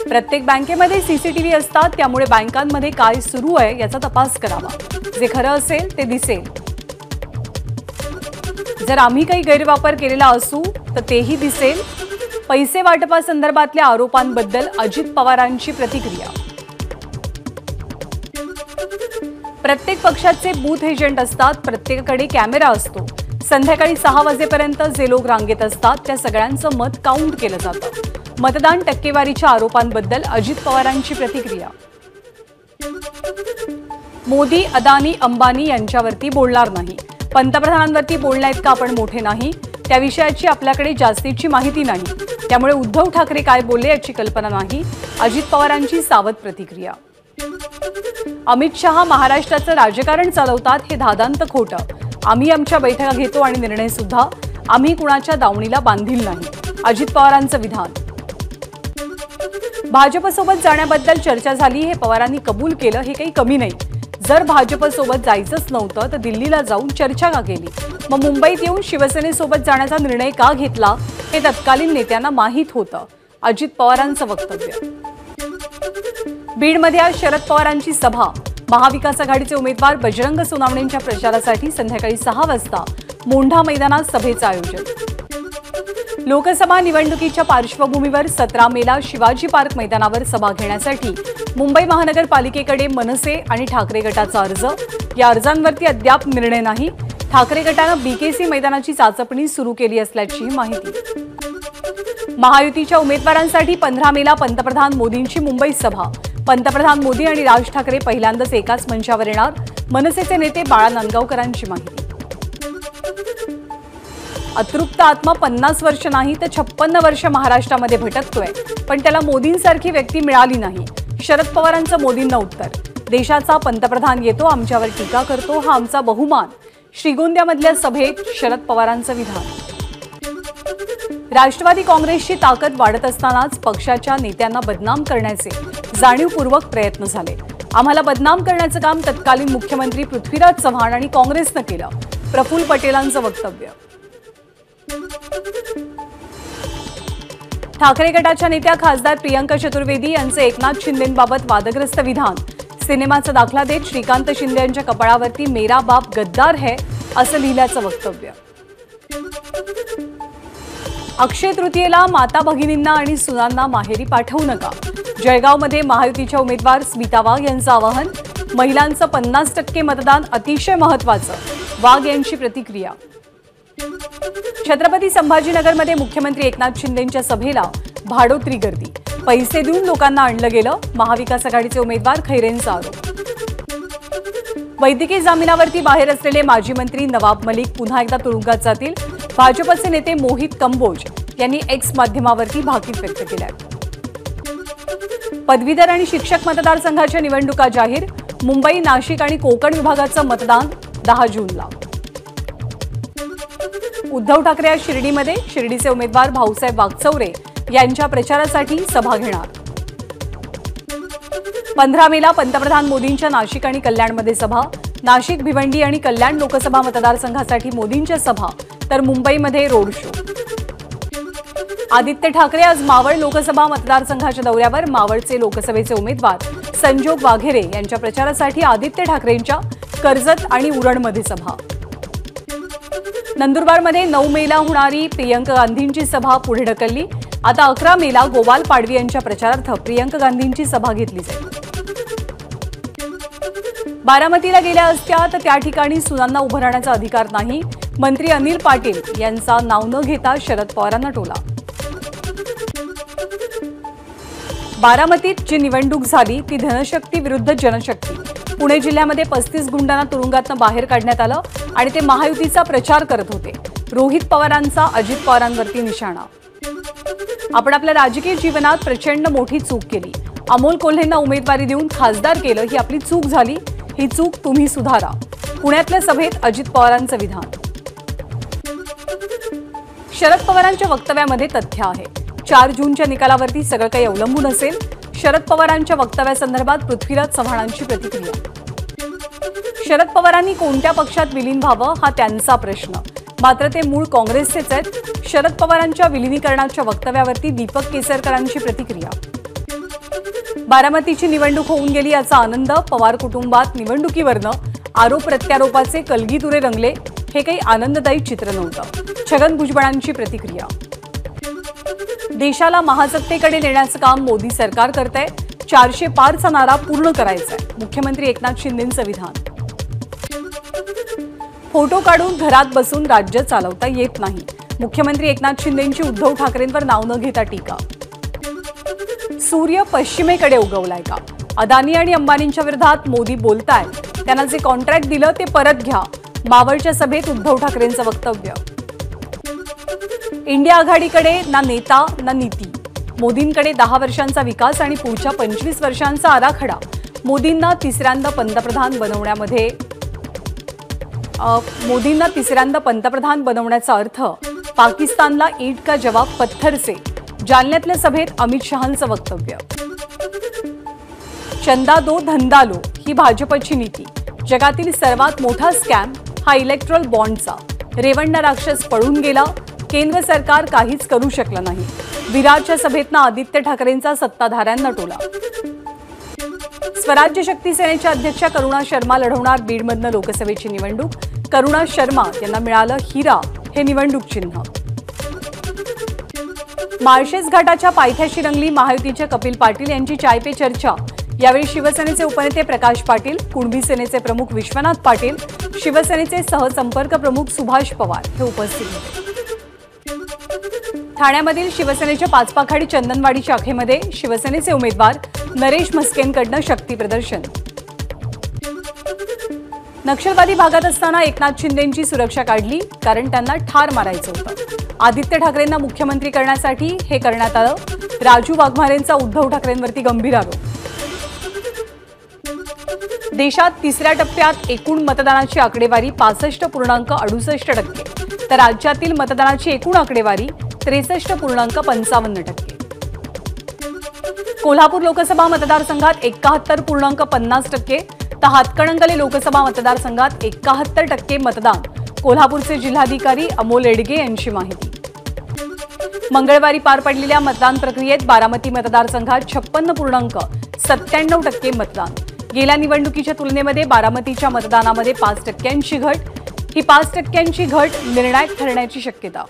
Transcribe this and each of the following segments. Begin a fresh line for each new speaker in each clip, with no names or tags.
प्रत्येक बँकेमध्ये सीसीटीव्ही असतात, त्यामुळे बँकांमध्ये काय सुरू आहे याचा तपास करावा। जे खरं असेल ते दिसेल। जर आम्ही काही गैरवापर केलेला असू तर तेही दिसेल। पैसे वाटपासंदर्भातल्या आरोपांबद्दल अजित पवारांची प्रतिक्रिया। प्रत्येक पक्षाचे बूथ एजंट असतात, प्रत्येकाकडे कॅमेरा असतो। संध्याकाळी 6 वाजेपर्यंत जे लोक रांगेत असतात त्या सगळ्यांचं मत काउंट केलं जातं। मतदान टक्केवारीच्या आरोपांबद्दल अजित पवारांची प्रतिक्रिया। मोदी, अदानी, अंबानी यांच्यावरती बोलणार नाही। पंतप्रधानांवरती बोलण्याइतका आपण मोठे नाही। त्या विषयाची आपल्याकडे जास्तीची माहिती नाही, त्यामुळे उद्धव ठाकरे काय बोलले याची कल्पना नाही। अजित पवारांची सावध प्रतिक्रिया। अमित शहा महाराष्ट्राचं राजकारण चालवतात हे धादांत खोटं। आम्ही आमच्या बैठका घेतो आणि निर्णय सुद्धा आम्ही कुणाच्या दावणीला बांधील नाही। अजित पवारांचं विधान। भाजपसोबत जाण्याबद्दल चर्चा झाली हे पवारांनी कबूल केलं, हे काही कमी नाही। जर भाजपसोबत जायचंच नव्हतं तर दिल्लीला जाऊन चर्चा का केली? मग मुंबईत येऊन शिवसेनेसोबत जाण्याचा निर्णय का घेतला हे तत्कालीन नेत्यांना माहीत होतं। अजित पवारांचं वक्तव्य। बीडमध्ये आज शरद पवारांची सभा। महाविकास आघाडीचे उमेदवार बजरंग सोनावणेंच्या प्रचारासाठी संध्याकाळी 6 वाजता मोंढा मैदानात सभेचं आयोजन। लोकसभा निवडणुकीच्या पार्श्वभूमीवर 17 मेला शिवाजी पार्क मैदानावर सभा घेण्यासाठी मुंबई महानगरपालिकेकडे मनसे आणि ठाकरे गटाचा अर्ज। या अर्जांवरती अद्याप निर्णय नाही। ठाकरे गटानं बीकेसी मैदानाची चाचपणी सुरू केली असल्याची माहिती। महायुतीच्या उमेदवारांसाठी 15 मेला पंतप्रधान मोदींची मुंबई सभा। पंतप्रधान मोदी आणि राज ठाकरे पहिल्यांदाच एकाच मंचावर येणार। मनसेचे नेते बाळा नांदगावकरांची माहिती। अतृप्त आत्मा 50 वर्ष नाही तर 56 वर्ष महाराष्ट्रामध्ये भटकतोय, पण त्याला मोदींसारखी व्यक्ती मिळाली नाही। शरद पवारांचं मोदींना उत्तर। देशाचा पंतप्रधान येतो, आमच्यावर टीका करतो, हा आमचा बहुमान। श्रीगोंद्यामधल्या सभेत शरद पवारांचं विधान। राष्ट्रवादी काँग्रेसची ताकद वाढत असतानाच पक्षाच्या नेत्यांना बदनाम करण्याचे जाणीवपूर्वक प्रयत्न झाले। आम्हाला बदनाम करण्याचं काम तत्कालीन मुख्यमंत्री पृथ्वीराज चव्हाण आणि काँग्रेसनं केलं। प्रफुल्ल पटेलांचं वक्तव्य। ठाकरे गटाच्या नेत्या खासदार प्रियंका चतुर्वेदी यांचे एकनाथ शिंदेंबाबत वादग्रस्त विधान। सिनेमाचा दाखला देत श्रीकांत शिंदे यांच्या कपाळावरती मेरा बाप गद्दार है असं लिहिल्याचं वक्तव्य। अक्षय तृतीयेला माता भगिनींना आणि सुनांना माहेरी पाठवू नका। जळगावमध्ये महायुतीच्या उमेदवार स्मिता वाघ यांचं आवाहन। महिलांचं 50% मतदान अतिशय महत्त्वाचं। वाघ यांची प्रतिक्रिया। छत्रपती संभाजीनगरमध्ये मुख्यमंत्री एकनाथ शिंदेंच्या सभेला भाडोत्री गर्दी। पैसे देऊन लोकांना आणलं गेलं। महाविकास आघाडीचे उमेदवार खैरेंचा आरोप। वैद्यकीय जामिनावरती बाहेर असलेले माजी मंत्री नवाब मलिक पुन्हा एकदा तुरुंगात जातील। भाजपचे नेते मोहित कंबोज यांनी एक्स माध्यमावरती भाकीत व्यक्त केलाय। पदवीधर आणि शिक्षक मतदारसंघाच्या निवडणुका जाहीर। मुंबई, नाशिक आणि कोकण विभागाचं मतदान 10 जूनला। उद्धव ठाकरे आज शिर्डीमध्ये शिर्डीचे उमेदवार भाऊसाहेब वागचौरे यांच्या प्रचारासाठी सभा घेणार। 15 मेला पंतप्रधान मोदींच्या नाशिक आणि कल्याणमध्ये सभा। नाशिक, भिवंडी आणि कल्याण लोकसभा मतदारसंघासाठी मोदींच्या सभा, तर मुंबईमध्ये रोड शो। आदित्य ठाकरे आज मावळ लोकसभा मतदारसंघाच्या दौऱ्यावर। मावळचे लोकसभेचे उमेदवार संजोग वाघेरे यांच्या प्रचारासाठी आदित्य ठाकरेंच्या कर्जत आणि उरणमध्ये सभा। नंदुरबारमध्ये 9 मेला होणारी प्रियंका गांधींची सभा पुढे ढकलली। आता 11 मेला गोपाल पाडवी यांच्या प्रचारार्थ प्रियंका गांधींची सभा घेतली जाईल। बारामतीला गेल्या असत्या तर त्या ठिकाणी सुनांना उभं राहण्याचा अधिकार नाही। मंत्री अनिल पाटील यांचा नाव न घेता शरद पवारांना टोला। बारामतीत जी निवडणूक झाली ती धनशक्ती विरुद्ध जनशक्ती। पुणे जिल्ह्यामध्ये 35 गुंडांना तुरुंगातनं बाहेर काढण्यात आलं आणि ते महायुतीचा प्रचार करत होते। रोहित पवारांचा अजित पवारांवरती निशाणा। आपण आपल्या राजकीय जीवनात प्रचंड मोठी चूक केली। अमोल कोल्हेंना उमेदवारी देऊन खासदार केलं, ही आपली चूक झाली। ही चूक तुम्ही सुधारा। पुण्यातल्या सभेत अजित पवारांचं विधान। शरद पवारांच्या वक्तव्यामध्ये तथ्य आहे। 4 जूनच्या निकालावरती सगळं काही अवलंबून असेल। शरद पवारांच्या वक्तव्यासंदर्भात पृथ्वीराज चव्हाणांची प्रतिक्रिया। शरद पवारांनी कोणत्या पक्षात विलीन व्हावं हा त्यांचा प्रश्न, मात्र ते मूळ काँग्रेसचेच आहेत। शरद पवारांच्या विलीनीकरणाच्या वक्तव्यावरती दीपक केसरकरांची प्रतिक्रिया। बारामतीची निवडणूक होऊन गेली याचा आनंद, पवार कुटुंबात निवडणुकीवरनं आरोप प्रत्यारोपाचे कलगीतुरे रंगले, हे काही आनंददायी चित्र नव्हतं. छगन भुजबळांची प्रतिक्रिया. देशाला महासत्तेकडे नेण्याचं काम मोदी सरकार करतंय. 400 पारचा नारा पूर्ण करायचा आहे, मुख्यमंत्री एकनाथ शिंदेंचं विधान. फोटो काढून घरात बसून राज्य चालवता येत नाही, मुख्यमंत्री एकनाथ शिंदेंची उद्धव ठाकरेंवर नाव न घेता टीका. सूर्य पश्चिमेकडे उगवलाय का? अदानी आणि अंबानींच्या विरोधात मोदी बोलतायत. त्यांना जे कॉन्ट्रॅक्ट दिलं ते परत घ्या, मावळच्या सभेत उद्धव ठाकरेंचं वक्तव्य. इंडिया आघाडीकडे ना नेता ना नीती, मोदींकडे 10 वर्षांचा विकास आणि पुढच्या 25 वर्षांचा आराखडा. मोदींना तिसऱ्यांदा पंतप्रधान बनवण्याचा अर्थ पाकिस्तानला ईट का जवाब पत्थर से. जालन्यातल्या सभेत अमित शहांचं वक्तव्य. चंदा दो धंदा लो ही भाजपची नीती. जगातील सर्वात मोठा स्कॅम हा इलेक्ट्रल बॉन्डचा. रेवण्णा राक्षस पळून गेला, केंद्र सरकार काहीच करू शकलं नाही. विराटच्या सभेतनं आदित्य ठाकरेंचा सत्ताधाऱ्यांना टोला. स्वराज्य शक्ती सेनेच्या अध्यक्षा करुणा शर्मा लढवणार बीडमधनं लोकसभेची निवडणूक. करुणा शर्मा यांना मिळालं हिरा हे निवडणूक चिन्ह. माळशेज घाटाच्या पायथ्याशी रंगली महायुतीच्या कपिल पाटील यांची चाय पे चर्चा. यावेळी शिवसेनेचे उपनेते प्रकाश पाटील, कुणबी सेनेचे प्रमुख विश्वनाथ पाटील, शिवसेनेचे सहसंपर्क प्रमुख सुभाष पवार हे उपस्थित होते. ठाण्यामधील शिवसेनेच्या पाचपाखाडी चंदनवाडी शाखेमध्ये शिवसेनेचे उमेदवार नरेश म्हस्केंकडनं शक्ती प्रदर्शन. नक्षलवादी भागात असताना एकनाथ शिंदेंची सुरक्षा काढली, कारण त्यांना ठार मारायचं होतं. आदित्य ठाकरेंना मुख्यमंत्री करण्यासाठी हे करण्यात आलं. राजू वाघमारेंचा उद्धव ठाकरेंवरती गंभीर आरोप. देशात तिसऱ्या टप्प्यात एकूण मतदानाची आकडेवारी 65.68%, तर राज्यातील मतदानाची एकूण आकडेवारी 63.55%. कोल्हापूर लोकसभा मतदारसंघात 71.50%, तर हातकणंगले लोकसभा मतदारसंघात 71% मतदान. कोल्हापूरचे जिल्हाधिकारी अमोल एडगे यांची माहिती. मंगळवारी पार पडलेल्या मतदान प्रक्रियेत बारामती मतदारसंघात 56.97% मतदान. गेल्या निवडणुकीच्या तुलनेमध्ये बारामतीच्या मतदानामध्ये 5%ची घट. ही 5%ची घट निर्णायक ठरण्याची शक्यता.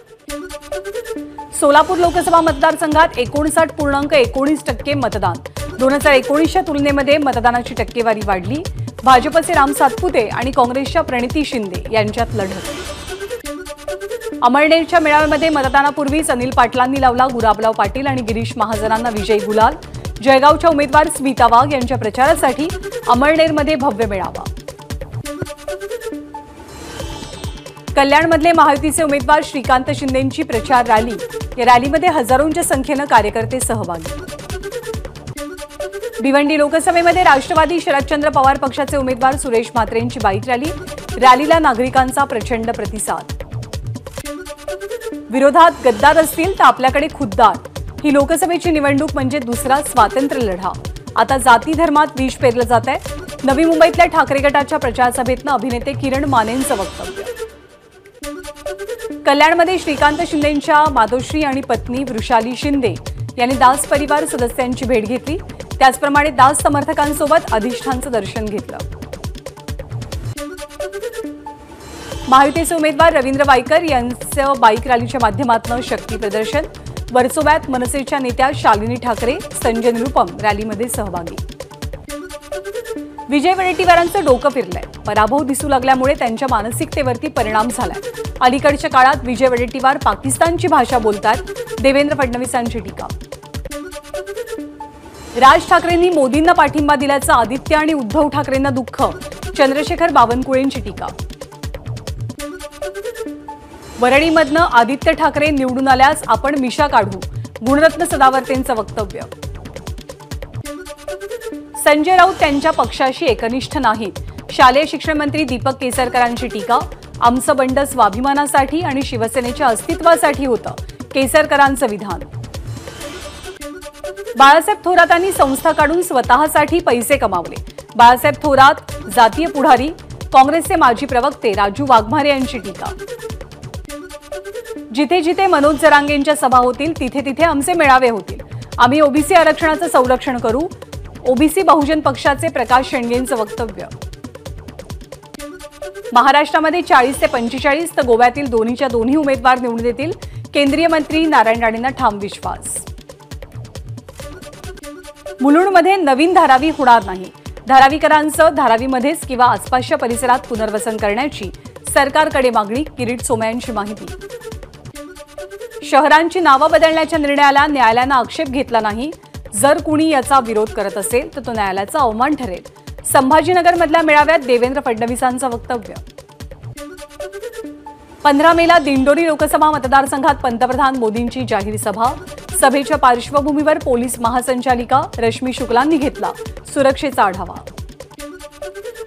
सोलापूर लोकसभा मतदारसंघात 59.19% मतदान. 2019च्या तुलनेमध्ये मतदानाची टक्केवारी वाढली. भाजपचे राम सातपुते आणि काँग्रेसच्या प्रणिती शिंदे यांच्यात लढत. अमळनेरच्या मेळाव्यामध्ये मतदानापूर्वीच अनिल पाटलांनी लावला गुलाबराव पाटील आणि गिरीश महाजनांना विजयी गुलाल. जळगावच्या उमेदवार स्मिता वाघ यांच्या प्रचारासाठी अमळनेरमध्ये भव्य मेळावा. कल्याणमधले महायुतीचे उमेदवार श्रीकांत शिंदेंची प्रचार रॅली. या रॅलीमध्ये हजारोंच्या संख्येनं कार्यकर्ते सहभागी. भिवंडी लोकसभेमध्ये राष्ट्रवादी शरदचंद्र पवार पक्षाचे उमेदवार सुरेश म्हात्रेंची बाईक रॅली. रॅलीला नागरिकांचा प्रचंड प्रतिसाद. विरोधात गद्दार असतील तर आपल्याकडे खुद्दार. ही लोकसभेची निवडणूक म्हणजे दुसरा स्वातंत्र्य लढा. आता जाती धर्मात विष पेरलं जात आहे. नवी मुंबईतल्या ठाकरे गटाच्या प्रचार सभेतनं अभिनेते किरण मानेंचं वक्तव्य. कल्याणमध्ये श्रीकांत शिंदेंच्या मातोश्री आणि पत्नी वृषाली शिंदे यांनी दास परिवार सदस्यांची भेट घेतली. त्याचप्रमाणे दास समर्थकांसोबत अधिष्ठानचं दर्शन घेतलं. महायुतीचे उमेदवार रवींद्र वायकर यांचं बाईक रॅलीच्या माध्यमातून शक्ती प्रदर्शन. वर्सोव्यात मनसेच्या नेत्या शालिनी ठाकरे, संजय निरुपम रॅलीमध्ये सहभागी. विजय वडेट्टीवारांचं डोकं फिरलंय. पराभव दिसू लागल्यामुळे त्यांच्या मानसिकतेवरती परिणाम झालाय. अलीकडच्या काळात विजय वडेट्टीवार पाकिस्तानची भाषा बोलतात. देवेंद्र फडणवीसांची टीका. राज ठाकरेंनी मोदींना पाठिंबा दिल्याचं आदित्य आणि उद्धव ठाकरेंना दुःख. चंद्रशेखर बावनकुळेंची टीका. वरळीमधनं आदित्य ठाकरे निवडून आल्यास आपण मिशा काढू. गुणरत्न सदावर्तेंचं वक्तव्य. संजय राऊत त्यांच्या पक्षाशी एकनिष्ठ नाहीत. शालेय शिक्षण मंत्री दीपक केसरकरांची टीका. आमचं बंड स्वाभिमानासाठी आणि शिवसेनेच्या अस्तित्वासाठी होतं, केसरकरांचं विधान. बाळासाहेब थोरातांनी संस्था काढून स्वतःसाठी पैसे कमावले. बाळासाहेब थोरात जातीय पुढारी. काँग्रेसचे माजी प्रवक्ते राजू वाघमारे यांची टीका. जिथे जिथे मनोज जरांगेंच्या सभा होतील तिथे तिथे आमचे मेळावे होतील. आम्ही ओबीसी आरक्षणाचं संरक्षण करू. ओबीसी बहुजन पक्षाचे प्रकाश शेंडेंचं वक्तव्य. महाराष्ट्रामध्ये 40 ते 45 तर गोव्यातील दोन्हीच्या दोन्ही उमेदवार निवडून येतील. केंद्रीय मंत्री नारायण राणेंना ठाम विश्वास. मुलुंडमध्ये नवीन धारावी होणार नाही. धारावीकरांचं धारावीमध्येच किंवा आसपासच्या परिसरात पुनर्वसन करण्याची सरकारकडे मागणी. किरीट सोमय्यांची माहिती. शहरांची नावं बदलण्याच्या निर्णयाला न्यायालयानं आक्षेप घेतला नाही. जर कुणी याचा विरोध करत असेल तर तो न्यायालयाचा अवमान ठरेल. संभाजीनगरमधल्या मेळाव्यात देवेंद्र फडणवीसांचं वक्तव्य. 15 मेला दिंडोरी लोकसभा मतदारसंघात पंतप्रधान मोदींची जाहीर सभा. सभेच्या पार्श्वभूमीवर पोलीस महासंचालिका रश्मी शुक्लांनी घेतला सुरक्षेचा आढावा.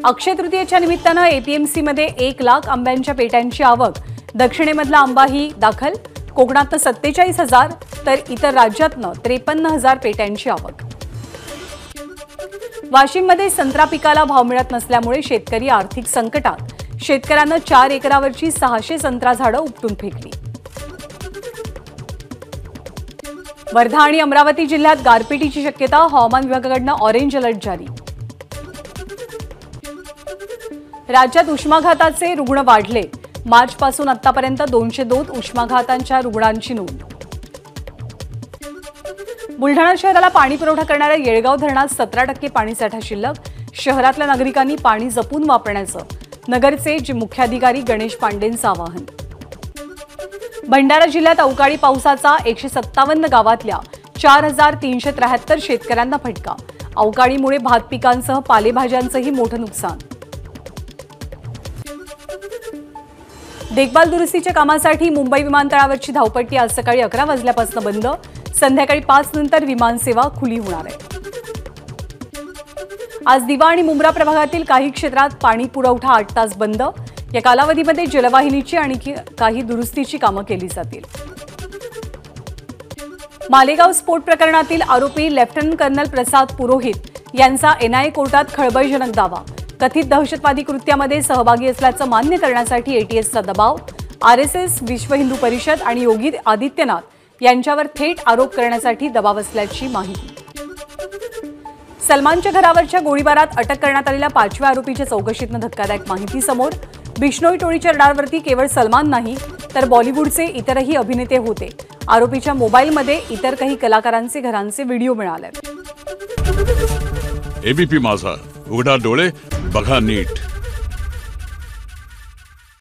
अक्षय तृतीयेच्या निमित्तानं एपीएमसीमध्ये 1 लाख आंब्यांच्या पेट्यांची आवक. दक्षिणेमधला आंबाही दाखल. कोकणातनं 47,000 तर इतर राज्यातनं 53,000 पेट्यांची आवक. वाशिममध्ये संत्रा पिकाला भाव मिळत नसल्यामुळे शेतकरी आर्थिक संकटात. शेतकऱ्यांना 4 एकरावरची 600 संत्रा झाडं उपटून फेकली. वर्धा आणि अमरावती जिल्ह्यात गारपिटीची शक्यता. हवामान विभागाकडून ऑरेंज अलर्ट जारी. राज्यात उष्माघाताचे रुग्ण वाढले. मार्चपासून आतापर्यंत 202 उष्माघातांच्या रुग्णांची नोंद. बुलढाणा शहराला पाणी पुरवठा करणाऱ्या येळगाव धरणात 17% पाणीसाठा शिल्लक. शहरातल्या नागरिकांनी पाणी जपून वापरण्याचं नगरचे मुख्याधिकारी गणेश पांडेंचं आवाहन. भंडारा जिल्ह्यात अवकाळी पावसाचा 157 गावातल्या 4,373 शेतकऱ्यांना फटका. अवकाळीमुळे भात पिकांसह पालेभाज्यांचंही मोठं नुकसान. देखभाल दुरुस्तीच्या कामासाठी मुंबई विमानतळावरची धावपट्टी आज सकाळी 11 वाजल्यापासून बंद. संध्याकाळी 5 नंतर विमानसेवा खुली होणार आहे. आज दिवा आणि मुंब्रा प्रभागातील काही क्षेत्रात पाणी पुरवठा 8 तास बंद. या कालावधीमध्ये जलवाहिनीची आणि काही दुरुस्तीची कामं केली जातील. मालेगाव स्फोट प्रकरणातील आरोपी लेफ्टनंट कर्नल प्रसाद पुरोहित यांचा एनआयए कोर्टात खळबळजनक दावा. कथित दहशतवादी कृत्यामध्ये सहभागी असल्याचं मान्य करण्यासाठी एटीएसचा दबाव. आरएसएस, विश्व हिंदू परिषद आणि योगी आदित्यनाथ यांच्यावर थेट आरोप करण्यासाठी दबाव असल्याची माहिती. सलमानच्या घरावरच्या गोळीबारात अटक करण्यात आलेल्या 5व्या आरोपीच्या चौकशीतनं धक्कादायक माहिती समोर. बिश्नोई टोळीच्या रडारवरती केवळ सलमान नाही तर बॉलिवूडचे इतरही अभिनेते होते. आरोपीच्या मोबाईलमध्ये इतर काही कलाकारांचे घरांचे व्हिडिओ मिळाले.
एबीपी माझा, उघडा डोळे बघा नीट.